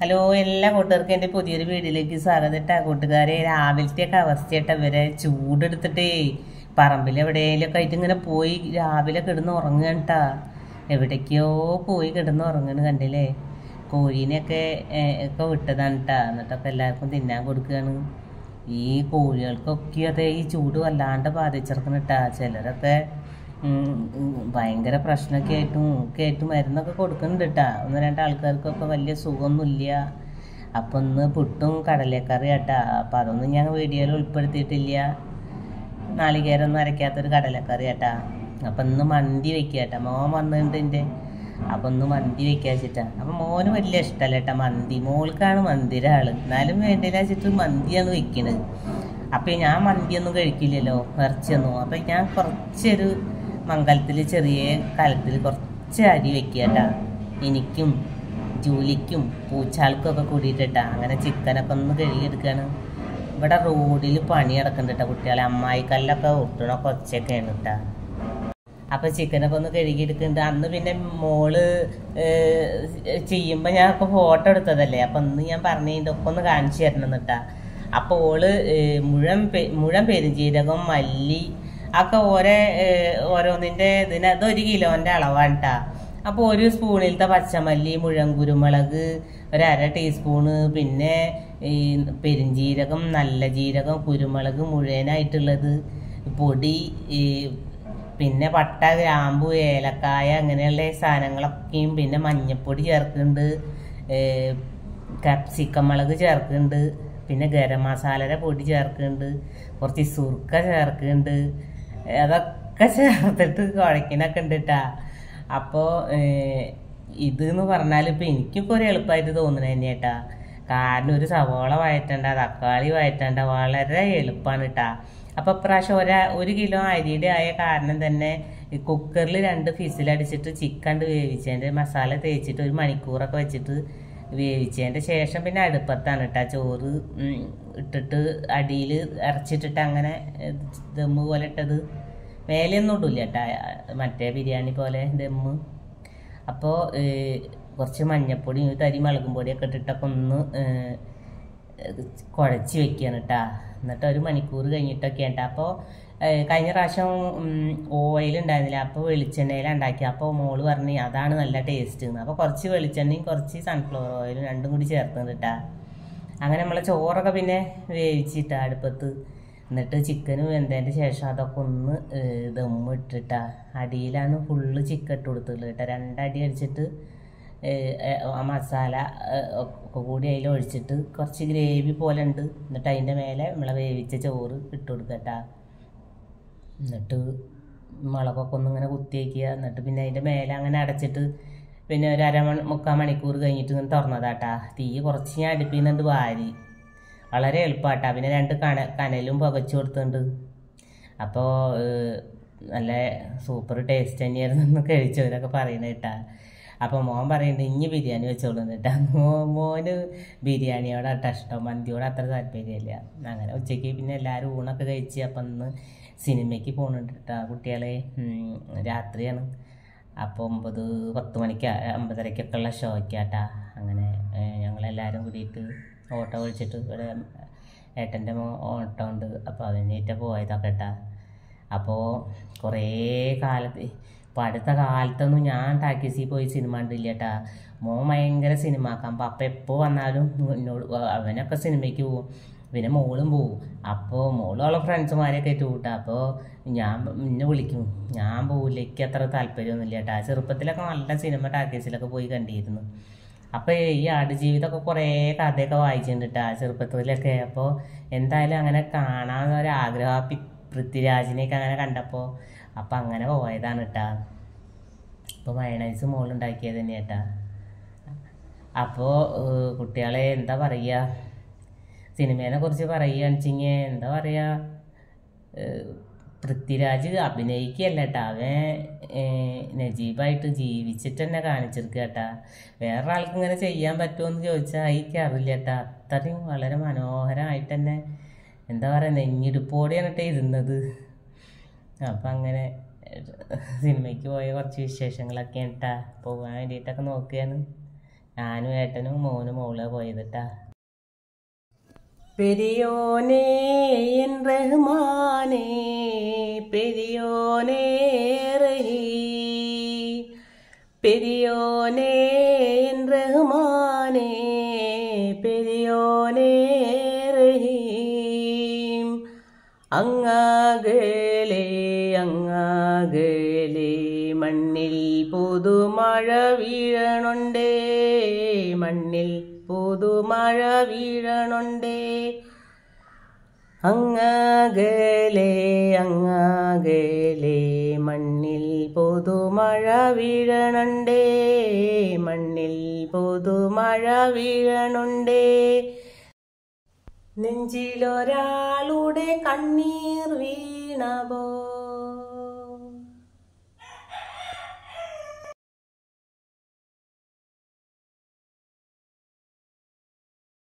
Hello, എല്ലാ കൂട്ടുകാർക്കും എൻ്റെ പുതിയൊരു വീഡിയോയിലേക്ക് സ്വാഗതം ഇട്ടാ. കൂട്ടുകാരെ, രാവിലത്തെയൊക്കെ അവസ്ഥയായിട്ട് ഇവരെ ചൂടെടുത്തിട്ടേ പറമ്പിൽ എവിടെയെങ്കിലുമൊക്കെ ആയിട്ട് ഇങ്ങനെ പോയി രാവിലെ കിടന്ന് ഉറങ്ങുകട്ടാ. എവിടേക്കോ പോയി കിടന്ന് ഉറങ്ങണ് കണ്ടില്ലേ. കോഴീനെയൊക്കെ വിട്ടതാണ് കേട്ടാ. എന്നിട്ടൊക്കെ എല്ലാവർക്കും തിന്നാൻ കൊടുക്കുകയാണ്. ഈ കോഴികൾക്കൊക്കെ അതേ ഈ ചൂട് വല്ലാണ്ട് ബാധിച്ചിറക്കണം കേട്ടാ. ചിലരൊക്കെ ഭയങ്കര പ്രശ്നമൊക്കെ ആയിട്ടും മരുന്നൊക്കെ കൊടുക്കുന്നുണ്ട് കേട്ടാ. ഒന്ന് രണ്ട് ആൾക്കാർക്കൊക്കെ വലിയ സുഖമൊന്നുമില്ല. അപ്പം ഇന്ന് പുട്ടും കടലക്കറി കേട്ടാ. അപ്പം അതൊന്നും ഞാൻ വീഡിയോയിൽ ഉൾപ്പെടുത്തിയിട്ടില്ല. നാളികേരമൊന്നും അരയ്ക്കാത്തൊരു കടലക്കറി കേട്ടാ. അപ്പം ഇന്ന് മന്തി വെക്കുക കേട്ടാ. മോൻ വന്നിട്ടുണ്ട് എൻ്റെ. അപ്പം ഒന്ന് മന്തി വെക്കുക വെച്ചിട്ടാ. അപ്പം മോന് വലിയ ഇഷ്ടമല്ല കേട്ടാ മന്തി. മോൾക്കാണ് മന്തിയുടെ ആള്. എന്നാലും വേണ്ടില്ല വെച്ചിട്ട് മന്തിയാണ് വെക്കണത്. അപ്പം ഞാൻ മന്തിയൊന്നും കഴിക്കില്ലല്ലോ, ഇറച്ചിയൊന്നും. അപ്പം ഞാൻ കുറച്ചൊരു മംഗലത്തിൽ ചെറിയ കലത്തിൽ കുറച്ച് അരി വെക്കുക. എനിക്കും ജൂലിക്കും പൂച്ചാൾക്കൊക്കെ കൂടിയിട്ടാ. അങ്ങനെ ചിക്കനൊക്കെ ഒന്ന് കഴുകിയെടുക്കുകയാണ്. ഇവിടെ റോഡിൽ പണി കിടക്കുന്നുണ്ട് കുട്ടികളെ. അമ്മായിക്കല്ലൊക്കെ ഒട്ടണൊക്കെ ഒച്ചയൊക്കെയാണ് കേട്ടാ. അപ്പം ചിക്കനൊക്കെ ഒന്ന് കഴുകിയെടുക്കുന്നുണ്ട്. അന്ന് പിന്നെ മോള് ചെയ്യുമ്പോൾ ഞാൻ ഇപ്പോൾ ഫോട്ടോ എടുത്തതല്ലേ. അപ്പം ഇന്ന് ഞാൻ പറഞ്ഞതൊക്കെ ഒന്ന് കാണിച്ചു തരണം എന്നിട്ടാ. അപ്പോൾ ഓള് മുഴുവൻ പെരുംജീരകം, മല്ലി ഒക്കെ ഓരോന്നിൻ്റെ അതൊരു കിലോൻ്റെ അളവാണ് കേട്ടാ. അപ്പോൾ ഒരു സ്പൂണിലത്തെ പച്ചമല്ലി, മുഴുവൻ കുരുമുളക്, ഒരര ടീസ്പൂണ്, പിന്നെ ഈ പെരുംജീരകം, നല്ല ജീരകം, കുരുമുളക് മുഴുവനായിട്ടുള്ളത് പൊടി, പിന്നെ പട്ട, ഗ്രാമ്പു, ഏലക്കായ അങ്ങനെയുള്ള സാധനങ്ങളൊക്കെയും, പിന്നെ മഞ്ഞൾപ്പൊടി ചേർക്കുന്നുണ്ട്, കാപ്സിക്കം മുളക് ചേർക്കുന്നുണ്ട്, പിന്നെ ഗരം മസാലയുടെ പൊടി ചേർക്കുന്നുണ്ട്, കുറച്ച് സുർക്ക ചേർക്കുന്നുണ്ട്. അതൊക്കെ ചേർത്തിട്ട് കുഴക്കിനൊക്കെ ഉണ്ട് കേട്ടാ. അപ്പോൾ ഇതെന്ന് പറഞ്ഞാൽ ഇപ്പം എനിക്കിപ്പോൾ ഒരു എളുപ്പമായിട്ട് തോന്നണ തന്നെയാട്ടാ. കാരണം ഒരു സവോള വഴറ്റണ്ട, തക്കാളി വഴറ്റണ്ട, വളരെ എളുപ്പമാണ് കേട്ടാ. അപ്പോൾ ഇപ്രാവശ്യം ഒരു കിലോ അരിയുടെ ആയ കാരണം തന്നെ കുക്കറിൽ 2 ഫിസിലടിച്ചിട്ട് ചിക്കൻ വേവിച്ചതിൻ്റെ മസാല തേച്ചിട്ട് 1 മണിക്കൂറൊക്കെ വെച്ചിട്ട് വേവിച്ചതിൻ്റെ ശേഷം പിന്നെ അടുപ്പത്താണ് കേട്ടാ ചോറ് ഇട്ടിട്ട് അടിയിൽ ഇറച്ചിട്ടിട്ട് അങ്ങനെ ദമ്മ് പോലെ ഇട്ടത്. മേലെയൊന്നും ഇടില്ല കേട്ടാ, മറ്റേ ബിരിയാണി പോലെ ദമ്മ്. അപ്പോൾ കുറച്ച് മഞ്ഞൾപ്പൊടി, തരി മുളകും പൊടിയൊക്കെ ഇട്ടിട്ടൊക്കെ ഒന്ന് കുഴച്ച് വെക്കുകയാണ് കേട്ടാ. എന്നിട്ട് 1 മണിക്കൂർ കഴിഞ്ഞിട്ടൊക്കെ ഉണ്ട്. അപ്പോൾ കഴിഞ്ഞ പ്രാവശ്യം ഓയിൽ ഉണ്ടായിരുന്നില്ല, അപ്പോൾ വെളിച്ചെണ്ണയിലാണ് ഉണ്ടാക്കി. അപ്പോൾ മോള് പറഞ്ഞ് അതാണ് നല്ല ടേസ്റ്റ് എന്ന്. അപ്പോൾ കുറച്ച് വെളിച്ചെണ്ണയും കുറച്ച് സൺഫ്ലവർ ഓയിലും രണ്ടും കൂടി ചേർത്തുണ്ട് കേട്ടാ. അങ്ങനെ നമ്മളെ ചോറൊക്കെ പിന്നെ വേവിച്ചിട്ടാ അടുപ്പത്ത്. എന്നിട്ട് ചിക്കന് വെന്തതിൻ്റെ ശേഷം അതൊക്കെ ഒന്ന് ദമ്മ് ഇട്ടിട്ടാ. അടിയിലാണ് ഫുള്ള് ചിക്കൻ ഇട്ട് കൊടുത്തുള്ളത് കേട്ടോ. 2 അടി അടിച്ചിട്ട് ആ മസാല ഒക്കെ കൂടി അതിൽ ഒഴിച്ചിട്ട് കുറച്ച് ഗ്രേവി പോലെ ഉണ്ട്. എന്നിട്ട് അതിൻ്റെ മേലെ നമ്മളെ വേവിച്ച ചോറ് ഇട്ട് കൊടുക്കട്ടാ. എന്നിട്ട് മുളകൊക്കെ ഒന്ന് ഇങ്ങനെ കുത്തി വയ്ക്കുക. എന്നിട്ട് പിന്നെ അതിൻ്റെ മേലെ അങ്ങനെ അടച്ചിട്ട് പിന്നെ ഒരു മുക്കാൽ മണിക്കൂർ കഴിഞ്ഞിട്ട് ഇങ്ങനെ തുറന്നതാട്ടാ. തീ കുറച്ച് ഞാൻ അടുപ്പിൽ നിന്നുണ്ട് വാരി. വളരെ എളുപ്പമാട്ടാ. പിന്നെ 2 കനലും പുകച്ചു കൊടുത്തുണ്ട്. അപ്പോൾ നല്ല സൂപ്പർ ടേസ്റ്റ് തന്നെയായിരുന്നു കഴിച്ചവരൊക്കെ പറയുന്നത് കേട്ടാ. അപ്പോൾ മോൻ പറയുന്നുണ്ട് ഇനി ബിരിയാണി വെച്ചോളൂ കേട്ടാ. മോന് ബിരിയാണിയോടാട്ടാ ഇഷ്ടം, മന്തിയോട് അത്ര താല്പര്യമില്ല. അങ്ങനെ ഉച്ചയ്ക്ക് പിന്നെ എല്ലാവരും ഊണൊക്കെ കഴിച്ച് അപ്പം ഇന്ന് സിനിമയ്ക്ക് പോകുന്നുണ്ട് കേട്ടാ കുട്ടികളെ. രാത്രിയാണ്. അപ്പോൾ 9-10 മണിക്ക് 9:30 ഉള്ള ഷോയ്ക്കാട്ടാ. അങ്ങനെ ഞങ്ങളെല്ലാവരും കൂടിയിട്ട് ഓട്ടോ വിളിച്ചിട്ട് ഇവിടെ ഏട്ടൻ്റെ ഓട്ടോ ഉണ്ട്. അപ്പോൾ അതിനേറ്റ പോയതൊക്കെ കേട്ടാ. അപ്പോൾ കുറേ കാലത്ത് ഇപ്പോൾ അടുത്ത കാലത്തൊന്നും ഞാൻ ടാക്കീസിൽ പോയി സിനിമ കണ്ടില്ല കേട്ടാ. മോൻ ഭയങ്കര സിനിമ ആക്കാം. അപ്പം എപ്പോൾ വന്നാലും എന്നോട് അവനൊക്കെ സിനിമയ്ക്ക് പോകും. പിന്നെ മോളും പോവും. അപ്പോൾ മോളുള്ള ഫ്രണ്ട്സുമാരെയൊക്കെ ആയിട്ട് കൂട്ടാം. അപ്പോൾ എന്നെ വിളിക്കും, ഞാൻ പോവില്ല, എനിക്ക് അത്ര താല്പര്യമൊന്നുമില്ല കേട്ടാ. ചെറുപ്പത്തിലൊക്കെ നല്ല സിനിമ ടാക്കീസിലൊക്കെ പോയി കണ്ടിരുന്നു. അപ്പോൾ ഈ ആടുജീവിതമൊക്കെ കുറേ കഥയൊക്കെ വായിച്ചിട്ടുണ്ട് കേട്ടാ ചെറുപ്പത്തിലൊക്കെ. അപ്പോൾ എന്തായാലും അങ്ങനെ കാണാമെന്നൊരാഗ്രഹം പൃഥ്വിരാജിനെയൊക്കെ അങ്ങനെ കണ്ടപ്പോൾ അപ്പം അങ്ങനെ പോയതാണ് കേട്ടാ. അപ്പോൾ മയണൈസ് മോളുണ്ടാക്കിയത് തന്നെ കേട്ടാ. അപ്പോൾ കുട്ടികളെ എന്താ പറയുക, സിനിമേനെ കുറിച്ച് പറയുകയാണെന്ന് വെച്ചെങ്കിൽ എന്താ പറയുക, പൃഥ്വിരാജ് അഭിനയിക്കുകയല്ല കേട്ടാ. അവൻ നജീബായിട്ട് ജീവിച്ചിട്ട് തന്നെ കാണിച്ചെടുക്കുക കേട്ടാ. വേറെ ആൾക്ക് ഇങ്ങനെ ചെയ്യാൻ പറ്റുമോ എന്ന് ചോദിച്ചാൽ എനിക്കറിയില്ല കേട്ടാ. അത്രയും വളരെ മനോഹരമായിട്ട് തന്നെ എന്താ പറയുക നെഞ്ഞിടുപ്പോടെയാണ് കേട്ടോ ഇരുന്നത്. അപ്പം അങ്ങനെ സിനിമയ്ക്ക് പോയ കുറച്ച് വിശേഷങ്ങളൊക്കെ കേട്ടാ. പോകാൻ വേണ്ടിയിട്ടൊക്കെ നോക്കുകയാണ്. ഞാനും ഏട്ടനും മോനും മോള് പോയതിട്ടാ. പെരിയോനേ എൻ റഹ്മാനേ പെരിയോനേ റഹീം, പെരിയോനേ എൻ റഹ്മാനേ പെരിയോനേ റഹീം. അങ്ങകലെ അങ്ങകലെ മണ്ണിൽ പുതുമഴ വീഴണുണ്ടേ, മണ്ണിൽ പുതുമഴ വീഴണുണ്ടേ. അങ്ങകലെ അങ്ങകലെ മണ്ണിൽ പുതുമഴ വീഴണുണ്ടേ, മണ്ണിൽ പുതുമഴ വീഴണുണ്ടേ. നെഞ്ചിലൊരാളുടെ കണ്ണീർ വീണ